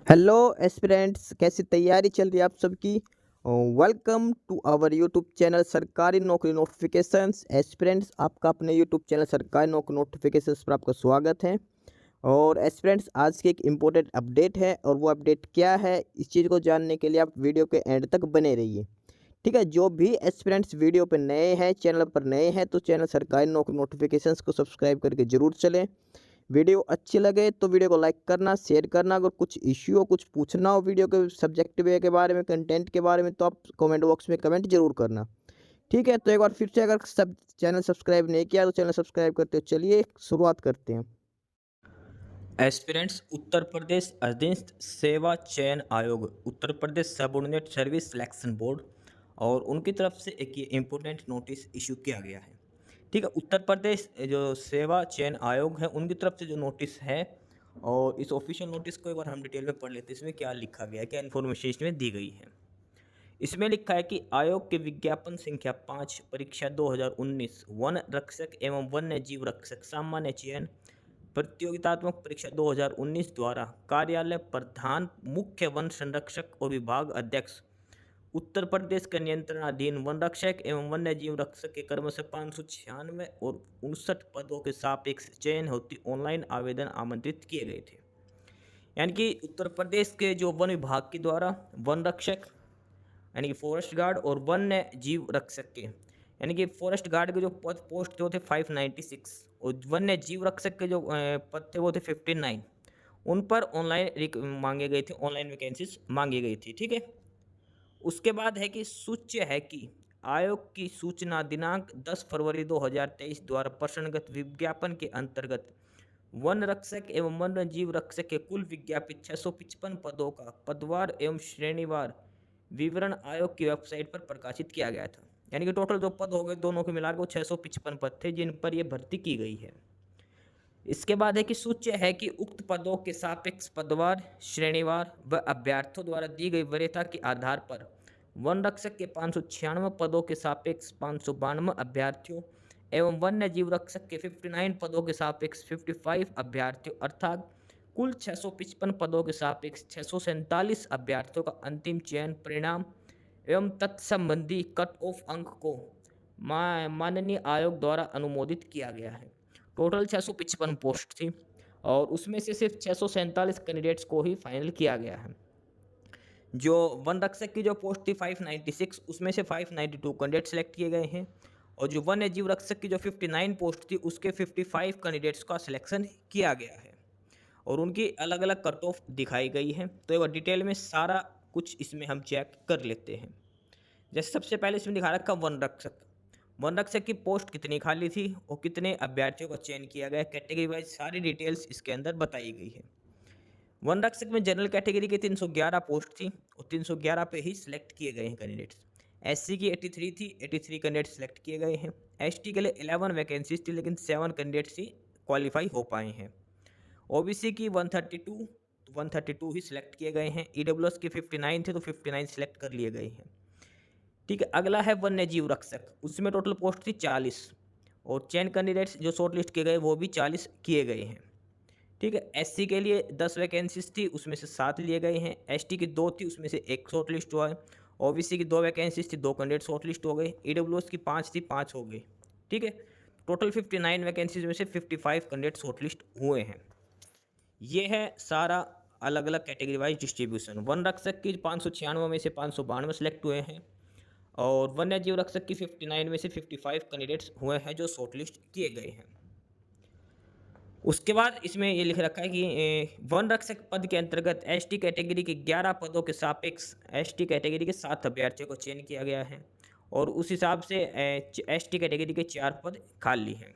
Hello aspirants, कैसी तैयारी चल रही है आप सबकी। Welcome to our YouTube channel सरकारी नौकरी नोटिफिकेशंस। एस्पिरेंट्स, आपका अपने यूट्यूब चैनल सरकारी नौकरी नोटिफिकेशंस पर आपका स्वागत है। और एस्पिरेंट्स, आज की एक इम्पोर्टेंट अपडेट है, और वो अपडेट क्या है इस चीज़ को जानने के लिए आप वीडियो के एंड तक बने रहिए। ठीक है, जो भी एस्पिरेंट्स वीडियो पर नए हैं, चैनल पर नए हैं, तो चैनल सरकारी नौकरी नोटिफिकेशंस को सब्सक्राइब करके जरूर चलें। वीडियो अच्छी लगे तो वीडियो को लाइक करना, शेयर करना। अगर कुछ इश्यू हो, कुछ पूछना हो वीडियो के सब्जेक्ट वे के बारे में, कंटेंट के बारे में, तो आप कमेंट बॉक्स में कमेंट जरूर करना। ठीक है, तो एक बार फिर से, अगर सब चैनल सब्सक्राइब नहीं किया तो चैनल सब्सक्राइब करते हो। चलिए शुरुआत करते हैं। एस्पिरेंट्स उत्तर प्रदेश अधीनस्थ सेवा चयन आयोग, Uttar Pradesh subordinate service selection board और उनकी तरफ से एक ये इम्पोर्टेंट नोटिस इशू किया गया है। ठीक है, उत्तर प्रदेश जो सेवा चयन आयोग है उनकी तरफ से जो नोटिस है, और इस ऑफिशियल नोटिस को एक बार हम डिटेल में पढ़ लेते हैं। इसमें क्या लिखा गया है, क्या इन्फॉर्मेशन इसमें दी गई है। इसमें लिखा है कि आयोग के विज्ञापन संख्या 5 परीक्षा 2019 वन रक्षक एवं वन्य जीव रक्षक सामान्य चयन प्रतियोगितात्मक परीक्षा 2019 द्वारा कार्यालय प्रधान मुख्य वन संरक्षक और विभाग अध्यक्ष उत्तर प्रदेश के नियंत्रणाधीन वन रक्षक एवं वन्य जीव रक्षक के क्रम से 596 और 59 पदों के सापेक्ष चयन होती ऑनलाइन आवेदन आमंत्रित किए गए थे। यानी कि उत्तर प्रदेश के जो वन विभाग के द्वारा वन रक्षक यानी कि फॉरेस्ट गार्ड और वन्य जीव रक्षक के, यानी कि फॉरेस्ट गार्ड के जो पद पोस्ट थे वो थे 596, और वन्य जीव रक्षक के जो पद थे वो थे 59। उन पर ऑनलाइन मांगे गए थे, ऑनलाइन वैकेंसीज मांगी गई थी। ठीक है, उसके बाद है कि सूच्य है कि आयोग की सूचना दिनांक 10 फरवरी 2023 द्वारा प्रसन्नगत विज्ञापन के अंतर्गत वन रक्षक एवं वन्य जीव रक्षक के कुल विज्ञापित 655 पदों का पदवार एवं श्रेणीवार विवरण आयोग की वेबसाइट पर प्रकाशित किया गया था। यानी कि टोटल जो पद हो गए दोनों के मिलाकर वो 655 पद थे जिन पर यह भर्ती की गई है। इसके बाद है कि सूच्य है कि उक्त पदों के सापेक्ष पदवार श्रेणीवार व अभ्यर्थियों द्वारा दी गई वरीयता के आधार पर वन रक्षक के 596 पदों के सापेक्ष 592 अभ्यर्थियों एवं वन्य जीव रक्षक के 59 पदों के सापेक्ष 55 अभ्यर्थियों अर्थात कुल 655 पदों के सापेक्ष 647 अभ्यर्थियों का अंतिम चयन परिणाम एवं तत्संबंधी कट ऑफ अंक को माननीय आयोग द्वारा अनुमोदित किया गया है। टोटल 655 पोस्ट थी, और उसमें से सिर्फ 647 कैंडिडेट्स को ही फाइनल किया गया है। जो वन रक्षक की जो पोस्ट थी 596, उसमें से 592 कैंडिडेट सेलेक्ट किए गए हैं, और जो वन्य जीव रक्षक की जो 59 पोस्ट थी उसके 55 कैंडिडेट्स का सिलेक्शन किया गया है, और उनकी अलग अलग कट ऑफ दिखाई गई है। तो एक बार डिटेल में सारा कुछ इसमें हम चेक कर लेते हैं। जैसे सबसे पहले इसमें दिखा रखा वन रक्षक, वन रक्षक की पोस्ट कितनी खाली थी और कितने अभ्यर्थियों का चयन किया गया, कैटेगरी वाइज सारी डिटेल्स इसके अंदर बताई गई है। वन रक्षक में जनरल कैटेगरी की 311 पोस्ट थी, और 311 पे ही सिलेक्ट किए गए हैं कैंडिडेट्स। एससी की 83 थी, 83 कैंडिडेट सिलेक्ट किए गए हैं। एसटी के लिए 11 वैकेंसीज थी, लेकिन 7 कैंडिडेट्स ही क्वालिफाई हो पाए हैं। ओबीसी की 132 ही सिलेक्ट किए गए हैं। ईडब्ल्यूएस की 59 थे, तो 59 सिलेक्ट कर लिए गए हैं। ठीक है, अगला है वन्य जीव रक्षक, उसमें टोटल पोस्ट थी 40, और चयन कैंडिडेट्स जो शॉर्ट लिस्ट किए गए वो भी 40 किए गए हैं। ठीक है, एससी के लिए 10 वैकेंसीज थी, उसमें से 7 लिए गए हैं। एसटी की 2 थी, उसमें से 1 शॉर्ट लिस्ट हुआ है। ओबीसी की 2 वैकेंसीज थी, 2 कैंडिडेट शॉर्ट लिस्ट हो गए। ईडब्ल्यूएस की 5 थी, 5 हो गई। ठीक है, टोटल 59 वैकेंसीज में से 55 कैंडिडेट शॉर्ट लिस्ट हुए हैं। ये है सारा अलग अलग कैटेगरी वाइज डिस्ट्रीब्यूशन। वन रक्षक की 596 में से 592 सेलेक्ट हुए हैं, और वन्य जीव रक्षक की 59 में से 55 कैंडिडेट्स हुए हैं जो शॉर्टलिस्ट किए गए हैं। उसके बाद इसमें ये लिख रखा है कि वन रक्षक पद के अंतर्गत एसटी कैटेगरी के 11 पदों के सापेक्ष एसटी कैटेगरी के 7 अभ्यर्थियों को चयन किया गया है, और उस हिसाब से एसटी कैटेगरी के 4 पद खाली हैं।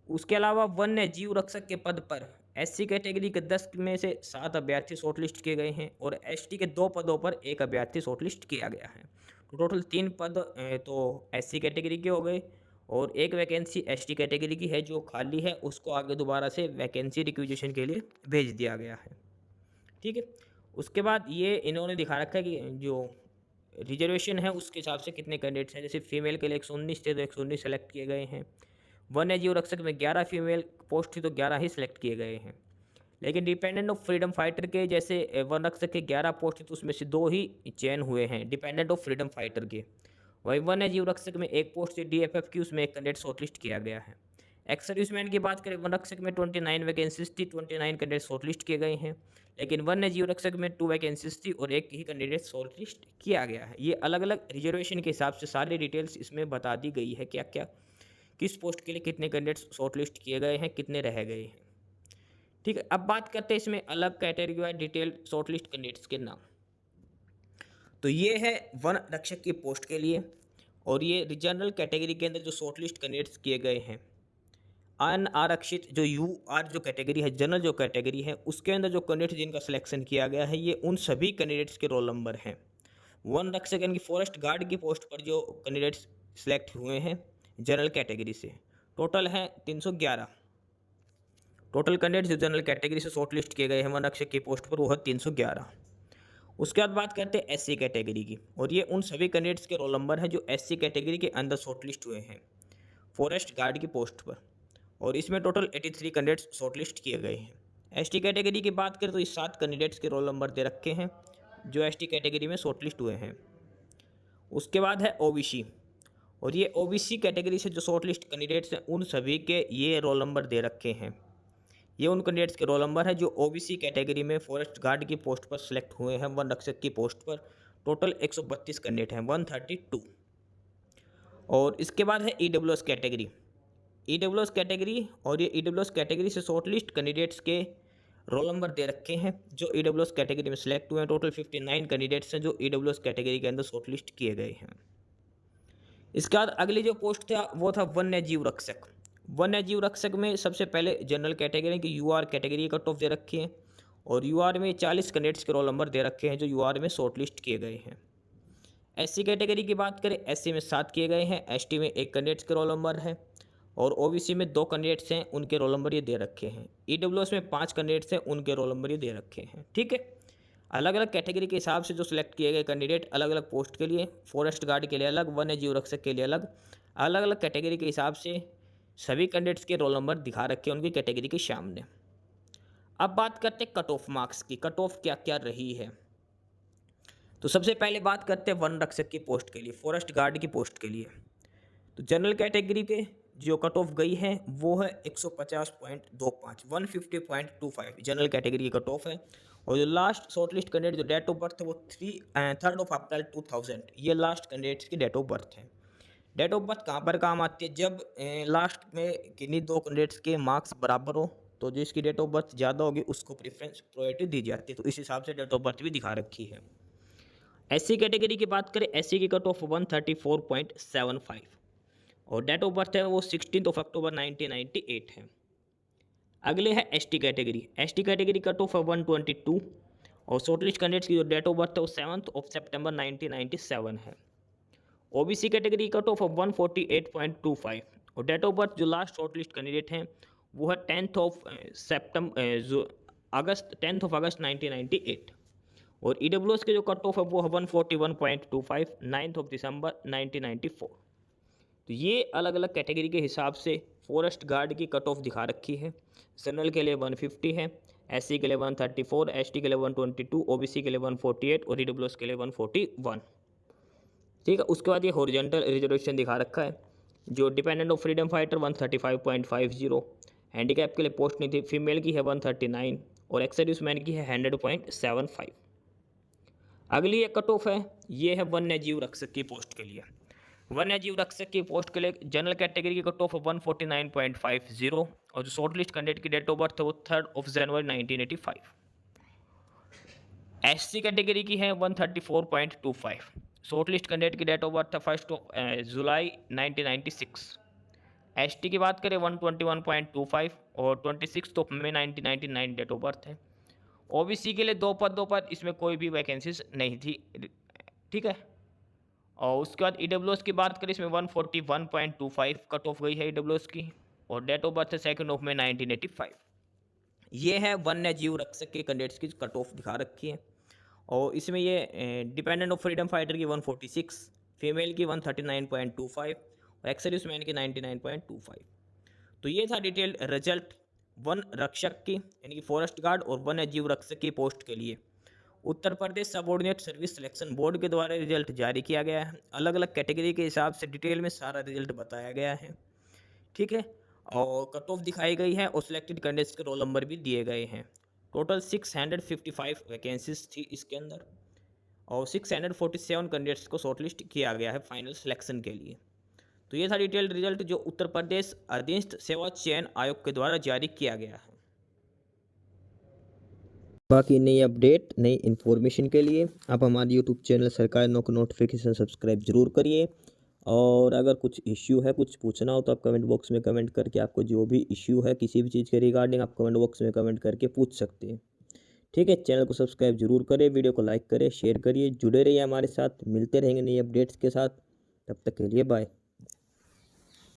उसके अलावा वन्य जीव रक्षक के पद पर एससी कैटेगरी के 10 में से 7 अभ्यर्थी शॉर्टलिस्ट किए गए हैं, और एसटी के 2 पदों पर 1 अभ्यर्थी शॉर्टलिस्ट किया गया है। तो टोटल 3 पद तो एससी कैटेगरी के हो गए, और 1 वैकेंसी एसटी कैटेगरी की है जो खाली है, उसको आगे दोबारा से वैकेंसी रिक्विजिशन के लिए भेज दिया गया है। ठीक है, उसके बाद ये इन्होंने दिखा रखा है कि जो रिजर्वेशन है उसके हिसाब से कितने कैंडिडेट्स हैं। जैसे फीमेल के लिए 119 थे, तो 119 सेलेक्ट किए गए हैं। वन्य जीव रक्षक में 11 फीमेल पोस्ट थी, तो 11 ही सिलेक्ट किए गए हैं। लेकिन डिपेंडेंट ऑफ फ्रीडम फाइटर के जैसे वन रक्षक के 11 पोस्ट तो उसमें से 2 ही चयन हुए हैं डिपेंडेंट ऑफ फ्रीडम फाइटर के। वही वन्य जीव रक्षक में एक पोस्ट DFF की, उसमें एक कैंडिडेट शॉर्टलिस्ट किया गया है। एक्स सर्विसमैन की बात करें, वन रक्षक में 29 वैकेंसीज थी, 29 कैंडिडेट शॉर्टलिस्ट किए गए हैं। लेकिन वन्य जीव रक्षक में 2 वैकेंसीज थी और एक ही कैंडिडेट शॉर्टलिस्ट किया गया है। ये अलग अलग रिजर्वेशन के हिसाब से सारी डिटेल्स इसमें बता दी गई है, क्या क्या किस पोस्ट के लिए कितने कैंडिडेट्स शॉर्टलिस्ट किए गए हैं, कितने रह गए हैं। ठीक है, अब बात करते हैं इसमें अलग category wise detail shortlist candidates के नाम। तो ये है वन रक्षक की पोस्ट के लिए, और ये जनरल कैटेगरी के अंदर जो शॉर्टलिस्ट कैंडिडेट्स किए गए हैं। अनारक्षित जो UR जो कैटेगरी है, जनरल जो कैटेगरी है, उसके अंदर जो कैंडिडेट जिनका सिलेक्शन किया गया है, ये उन सभी कैंडिडेट्स के रोल नंबर हैं। वन रक्षक यानी कि फॉरेस्ट गार्ड की पोस्ट पर जो कैंडिडेट्स सिलेक्ट हुए हैं जनरल कैटेगरी से, टोटल हैं 311। टोटल कैंडिडेट्स जो जनरल कैटेगरी से शॉर्टलिस्ट किए गए हैं वन रक्षक की पोस्ट पर, वो है 311। उसके बाद बात करते हैं SC कैटेगरी की, और ये उन सभी कैंडिडेट्स के रोल नंबर हैं जो SC कैटेगरी के अंदर शॉर्टलिस्ट हुए हैं फॉरेस्ट गार्ड की पोस्ट पर, और इसमें टोटल 83 कैंडिडेट्स शॉर्टलिस्ट किए गए हैं। ST कैटेगरी की बात करें तो इस 7 कैंडिडेट्स के रोल नंबर दे रखे हैं जो ST कैटेगरी में शॉर्टलिस्ट हुए हैं। उसके बाद है OBC, और ये OBC कैटेगरी से जो शॉर्टलिस्ट कैंडिडेट्स हैं उन सभी के ये रोल नंबर दे रखे हैं। ये उन कैंडिडेट्स के रोल नंबर है जो OBC कैटेगरी में फॉरेस्ट गार्ड की पोस्ट पर सिलेक्ट हुए हैं वन रक्षक की पोस्ट पर। टोटल 132 कैंडिडेट हैं, 132। और इसके बाद है EWS कैटेगरी। EWS कैटेगरी, और ये EWS कैटेगरी से शॉर्टलिस्ट कैंडिडेट्स के रोल नंबर दे रखे हैं जो EWS कैटेगरी में सिलेक्ट हुए हैं। टोटल 59 कैंडिडेट्स हैं जो EWS कैटेगरी के अंदर शॉर्टलिस्ट किए गए हैं। इसके बाद अगली जो पोस्ट था वो था वन्य जीव रक्षक। वन्य जीव रक्षक में सबसे पहले जनरल कैटेगरी की UR कैटेगरी कट ऑफ दे रखी है, और UR में 40 कैंडिडेट्स के रोल नंबर दे रखे हैं जो UR में शॉर्टलिस्ट किए गए हैं। SC कैटेगरी की बात करें, SC में 7 किए गए हैं, ST में 1 कैंडिडेट्स के रोल नंबर है, और OBC में 2 कैंडिडेट्स हैं, उनके रोल नंबर ये दे रखे हैं। EWS में 5 कैंडिडेट्स हैं, उनके रोल नंबर ये दे रखे हैं। ठीक है, अलग अलग कैटेगरी के हिसाब से जो सिलेक्ट किए गए कैंडिडेट अलग अलग पोस्ट के लिए, फॉरेस्ट गार्ड के लिए अलग, वन्य जीव रक्षक के लिए अलग, अलग अलग कैटेगरी के हिसाब से सभी कैंडिडेट्स के रोल नंबर दिखा रखे हैं उनकी कैटेगरी के सामने। अब बात करते हैं कट ऑफ मार्क्स की, कट ऑफ क्या क्या रही है। तो सबसे पहले बात करते हैं वन रक्षक की पोस्ट के लिए, फॉरेस्ट गार्ड की पोस्ट के लिए। तो जनरल कैटेगरी के जो कट ऑफ गई है वो है 150.25, 150.25 जनरल कैटेगरी की कट ऑफ है। और जो लास्ट शॉर्टलिस्ट कैंडिडेट जो डेट ऑफ बर्थ है वो 3 अप्रैल 2000, ये लास्ट कैंडिडेट्स की डेट ऑफ बर्थ है। डेट ऑफ बर्थ कहाँ पर काम आती है, जब लास्ट में किन्हीं 2 कैंडिडेट्स के मार्क्स बराबर हो तो जिसकी डेट ऑफ बर्थ ज़्यादा होगी उसको प्रेफरेंस प्रायोरिटी दी जाती है, तो इस हिसाब से डेट ऑफ बर्थ भी दिखा रखी है। SC कैटेगरी की बात करें, SC की कट ऑफ 134.75, और डेट ऑफ बर्थ है वो 16 अक्टूबर 1998 है। अगले है ST category. ST category cut off है 122, और शॉर्टलिस्ट कैंडिडेट्स की जो डेट ऑफ बर्थ है वो 7 सितंबर 1997 है। OBC कैटेगरी कट ऑफ 148.25, और डेट ऑफ बर्थ जो लास्ट शॉर्टलिस्ट कैंडिडेट हैं वो है 10 अगस्त 1998, और EWS के जो कट ऑफ है वो है 141.25, 9 दिसंबर 1994। तो ये अलग अलग कैटेगरी के हिसाब से फॉरेस्ट गार्ड की कट ऑफ दिखा रखी है। जनरल के लिए 150 है, SC के लिए 134, ST के लिए 122, OBC के लिए 148 और EWS के लिए 141। ठीक है, उसके बाद ये हॉरिजॉन्टल रिजर्वेशन दिखा रखा है। जो dependent of freedom fighter 135.50, handicap के लिए पोस्ट नहीं थी, फीमेल की है 139, और एक्स सर्विसमैन की है 100.75। अगली एक कट ऑफ है, ये है वन्य जीव रक्षक की पोस्ट के लिए। वन्य जीव रक्षक की पोस्ट के लिए जनरल कैटेगरी की कट ऑफ 149.50, और जो शॉर्टलिस्ट कैंडिडेट की डेट ऑफ बर्थ है वो 3 जनवरी 1985। SC कैटेगरी की है 134.25, शॉर्टलिस्ट कैंडिडेट की डेट ऑफ बर्थ है 1 जुलाई 1996। ST की बात करें 121.25, और 26 मई 1999 डेट ऑफ बर्थ है। OBC के लिए 2 पद, इसमें कोई भी वैकेंसीज नहीं थी। ठीक है, और उसके बाद EWS की बात करें, इसमें 141.25 कट ऑफ गई है EWS की, और डेट ऑफ बर्थ है 2 मई 1985। ये है वन्य जीव रक्षक के कैंडिडेट्स की कट ऑफ दिखा रखी है, और इसमें ये डिपेंडेंट ऑफ फ्रीडम फाइटर की 146, फीमेल की 139.25, और एक्स सर्विसमैन की 99.25। तो ये था डिटेल्ड रिजल्ट वन रक्षक की यानी कि फॉरेस्ट गार्ड और वन्य जीव रक्षक की पोस्ट के लिए Uttar Pradesh subordinate service selection board के द्वारा रिजल्ट जारी किया गया है। अलग अलग कैटेगरी के हिसाब से डिटेल में सारा रिजल्ट बताया गया है, ठीक है। और कट ऑफ दिखाई गई है और सिलेक्टेड कैंडिडेट्स के रोल नंबर भी दिए गए हैं। टोटल 655 वैकेंसीज थी इसके अंदर और 647 कैंडिडेट्स को शॉर्टलिस्ट किया गया है फाइनल सिलेक्शन के लिए। तो ये था डिटेल्ड रिजल्ट जो उत्तर प्रदेश अधीनस्थ सेवा चयन आयोग के द्वारा जारी किया गया है। बाकी नई अपडेट नई इन्फॉर्मेशन के लिए आप हमारे यूट्यूब चैनल सरकारी नौकरी नोटिफिकेशन सब्सक्राइब जरूर करिए। और अगर कुछ इश्यू है, कुछ पूछना हो तो आप कमेंट बॉक्स में कमेंट करके आपको जो भी इश्यू है किसी भी चीज़ के रिगार्डिंग आप कमेंट बॉक्स में कमेंट करके पूछ सकते हैं, ठीक है। चैनल को सब्सक्राइब जरूर करें, वीडियो को लाइक करें, शेयर करिए, जुड़े रहिए हमारे साथ। मिलते रहेंगे नई अपडेट्स के साथ, तब तक के लिए बाय।